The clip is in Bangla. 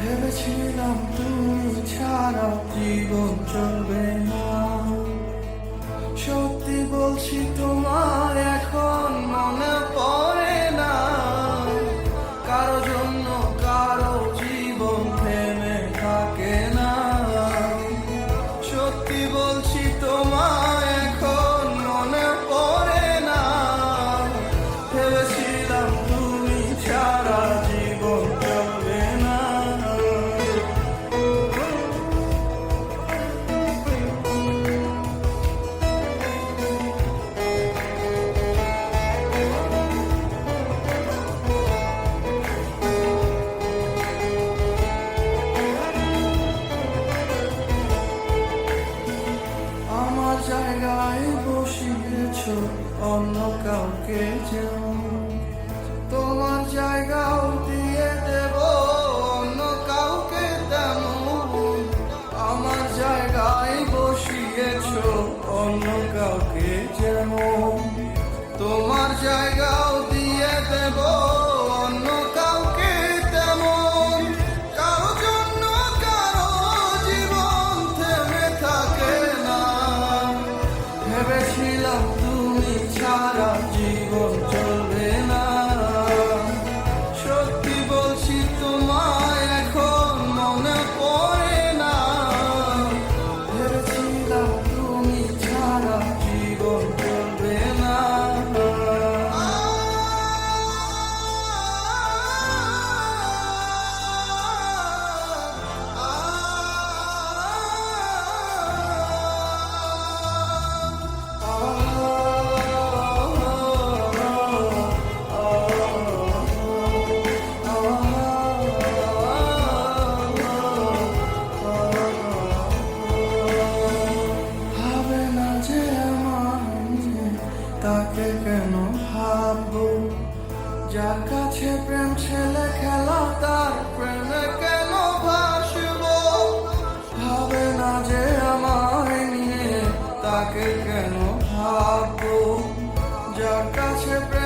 ভেবেছিলাম তুমি ছাড়া জীবন চলবে না। সত্যি বলছি তোমার এখন মনে পড়ে না। কারো জন্য কারো জীবন থেমে থাকে না। সত্যি বলছি তোমার এখন মনে পড়ে না। ভেবেছিলাম তুমি ছাড়া জীবন চলবে না। আমার জায়গায় বসিয়েছ অন্য কাউকে যেমন, তোমার জায়গাও দিয়ে দেব অন্য কাউকে তেমন। আমার জায়গায় বসিয়েছ অন্য কাউকে যেমন, তোমার জায়গাও দিয়ে দেব অন্য কাউকে তেমন। কারো জন্য কারো জীবন থেমে থাকে না। ভেবেছিলাম তুমি ছাড়া জীবন চলবে না। সত্যি বলছি তোমায় এখন মনে পড়ে না। ভেবেছিলাম তুমি ছাড়া জীবন চলবে না। ভাবে না যে আমার তাকে কেন ভাববো, যার কাছে প্রেম ছেলে খেলা তার প্রেমে কেন ভাসবো। ভাবে না যে আমায় নিয়ে তাকে কেন ভাববো, যার কাছে প্রেম